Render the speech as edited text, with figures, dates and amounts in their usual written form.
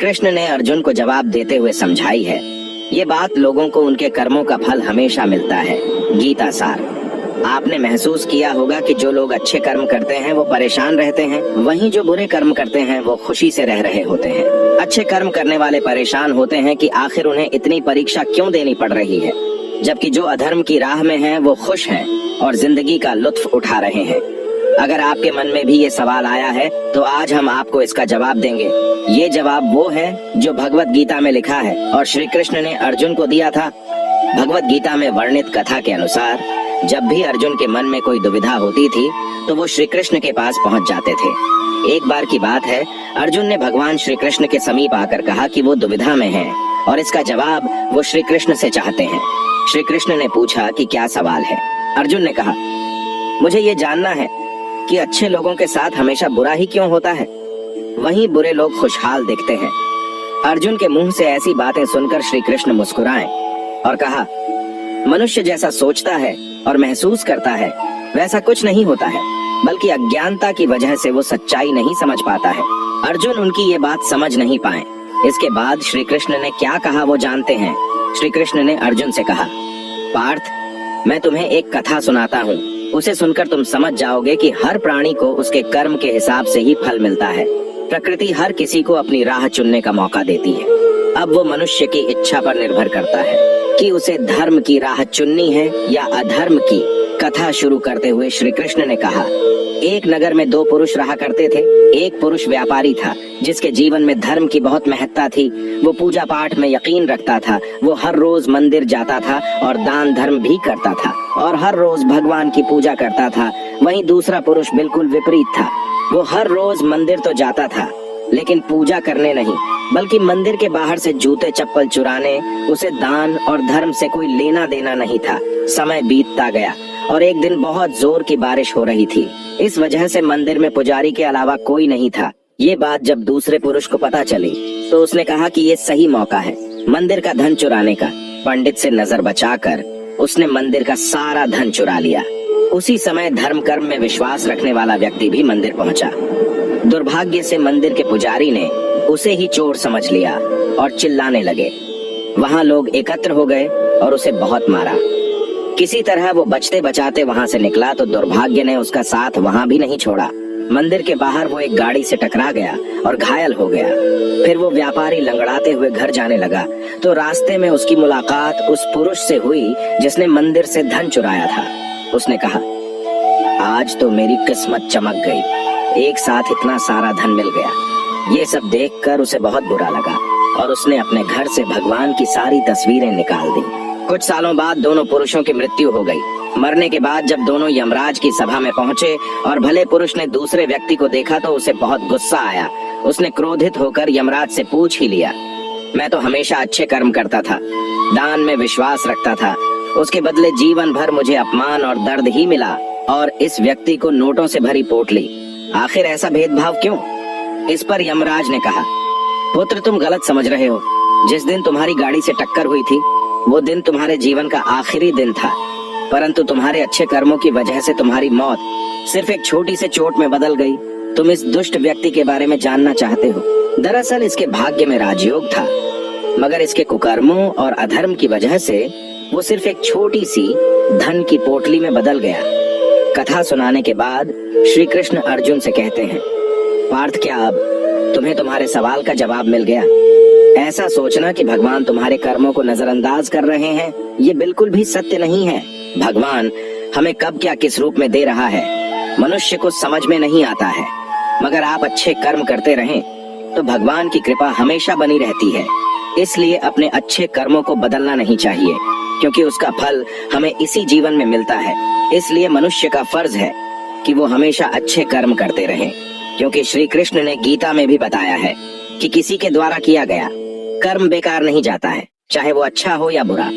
कृष्ण ने अर्जुन को जवाब देते हुए समझाई है। ये बात लोगों को उनके कर्मों का फल हमेशा मिलता है। गीता सार। आपने महसूस किया होगा कि जो लोग अच्छे कर्म करते हैं वो परेशान रहते हैं, वहीं जो बुरे कर्म करते हैं वो खुशी से रह रहे होते हैं। अच्छे कर्म करने वाले परेशान होते हैं कि आखिर उन्हें इतनी परीक्षा क्यों देनी पड़ रही है, जबकि जो अधर्म की राह में हैं वो खुश हैं और जिंदगी का लुत्फ उठा रहे हैं। अगर आपके मन में भी ये सवाल आया है तो आज हम आपको इसका जवाब देंगे। ये जवाब वो है जो भगवत गीता में लिखा है और श्री कृष्ण ने अर्जुन को दिया था। भगवत गीता में वर्णित कथा के अनुसार जब भी अर्जुन के मन में कोई दुविधा होती थी तो वो श्री कृष्ण के पास पहुंच जाते थे। एक बार की बात है, अर्जुन ने भगवान श्री कृष्ण के समीप आकर कहा कि वो दुविधा में हैं और इसका जवाब वो श्री कृष्ण से चाहते हैं। श्री कृष्ण ने पूछा कि क्या सवाल है। अर्जुन ने कहा, मुझे ये जानना है कि अच्छे लोगों के साथ हमेशा बुरा ही क्यों होता है, वहीं बुरे लोग खुशहाल दिखते हैं। अर्जुन के मुंह से ऐसी बातें सुनकर श्री कृष्ण मुस्कुराए और कहा, मनुष्य जैसा सोचता है और महसूस करता है वैसा कुछ नहीं होता है, बल्कि अज्ञानता की वजह से वो सच्चाई नहीं समझ पाता है। अर्जुन उनकी ये बात समझ नहीं पाए। इसके बाद श्री कृष्ण ने क्या कहा वो जानते हैं। श्री कृष्ण ने अर्जुन से कहा, पार्थ, मैं तुम्हें एक कथा सुनाता हूँ, उसे सुनकर तुम समझ जाओगे कि हर प्राणी को उसके कर्म के हिसाब से ही फल मिलता है। प्रकृति हर किसी को अपनी राह चुनने का मौका देती है। अब वो मनुष्य की इच्छा पर निर्भर करता है कि उसे धर्म की राह चुननी है या अधर्म की। कथा शुरू करते हुए श्री कृष्ण ने कहा, एक नगर में दो पुरुष रहा करते थे। एक पुरुष व्यापारी था जिसके जीवन में धर्म की बहुत महत्ता थी। वो पूजा पाठ में यकीन रखता था। वो हर रोज मंदिर जाता था और दान धर्म भी करता था और हर रोज भगवान की पूजा करता था। वहीं दूसरा पुरुष बिल्कुल विपरीत था। वो हर रोज मंदिर तो जाता था लेकिन पूजा करने नहीं, बल्कि मंदिर के बाहर से जूते चप्पल चुराने। उसे दान और धर्म से कोई लेना देना नहीं था। समय बीतता गया और एक दिन बहुत जोर की बारिश हो रही थी। इस वजह से मंदिर में पुजारी के अलावा कोई नहीं था। ये बात जब दूसरे पुरुष को पता चली तो उसने कहा कि ये सही मौका है मंदिर का धन चुराने का। पंडित से नजर बचाकर उसने मंदिर का सारा धन चुरा लिया। उसी समय धर्म कर्म में विश्वास रखने वाला व्यक्ति भी मंदिर पहुंचा। दुर्भाग्य से मंदिर के पुजारी ने उसे ही चोर समझ लिया और चिल्लाने लगे। वहां लोग एकत्र हो गए और उसे बहुत मारा। किसी तरह वो बचते बचाते वहां से निकला तो दुर्भाग्य ने उसका साथ वहां भी नहीं छोड़ा। मंदिर के बाहर वो एक गाड़ी से टकरा गया और घायल हो गया। फिर वो व्यापारी लंगड़ाते हुए घर जाने लगा तो रास्ते में उसकी मुलाकात उस पुरुष से हुई जिसने मंदिर से धन चुराया था। उसने कहा, आज तो मेरी किस्मत चमक गई, एक साथ इतना सारा धन मिल गया। ये सब देखकर उसे बहुत बुरा लगा और उसने अपने घर से भगवान की सारी तस्वीरें निकाल दी। कुछ सालों बाद दोनों पुरुषों की मृत्यु हो गई। मरने के बाद जब दोनों यमराज की सभा में पहुंचे और भले पुरुष ने दूसरे व्यक्ति को देखा तो उसे बहुत गुस्सा आया। उसने क्रोधित होकर यमराज से पूछ ही लिया, मैं तो हमेशा अच्छे कर्म करता था, दान में विश्वास रखता था, उसके बदले जीवन भर मुझे अपमान और दर्द ही मिला और इस व्यक्ति को नोटों से भरी पोटली। आखिर ऐसा भेदभाव क्यों? इस पर यमराज ने कहा, पुत्र, तुम गलत समझ रहे हो। जिस दिन तुम्हारी गाड़ी से टक्कर हुई थी वो दिन तुम्हारे जीवन का आखिरी दिन था, परंतु तुम्हारे अच्छे कर्मों की वजह से तुम्हारी मौत सिर्फ एक छोटी से चोट में बदल गई। तुम इस दुष्ट व्यक्ति के बारे में जानना चाहते हो। दरअसल इसके भाग्य में राजयोग था, मगर इसके कुकर्मों और अधर्म की वजह से वो सिर्फ एक छोटी सी धन की पोटली में बदल गया। कथा सुनाने के बाद श्री कृष्ण अर्जुन से कहते हैं, पार्थ, क्या अब तुम्हें तुम्हारे सवाल का जवाब मिल गया? ऐसा सोचना कि भगवान तुम्हारे कर्मों को नजरअंदाज कर रहे हैं, ये बिल्कुल भी सत्य नहीं है। भगवान हमें कब क्या किस रूप में दे रहा है मनुष्य को समझ में नहीं आता है, मगर आप अच्छे कर्म करते रहें तो भगवान की कृपा हमेशा बनी रहती है। इसलिए अपने अच्छे कर्मों को बदलना नहीं चाहिए, क्योंकि उसका फल हमें इसी जीवन में मिलता है। इसलिए मनुष्य का फर्ज है कि वो हमेशा अच्छे कर्म करते रहें, क्योंकि श्री कृष्ण ने गीता में भी बताया है कि किसी के द्वारा किया गया कर्म बेकार नहीं जाता है, चाहे वो अच्छा हो या बुरा।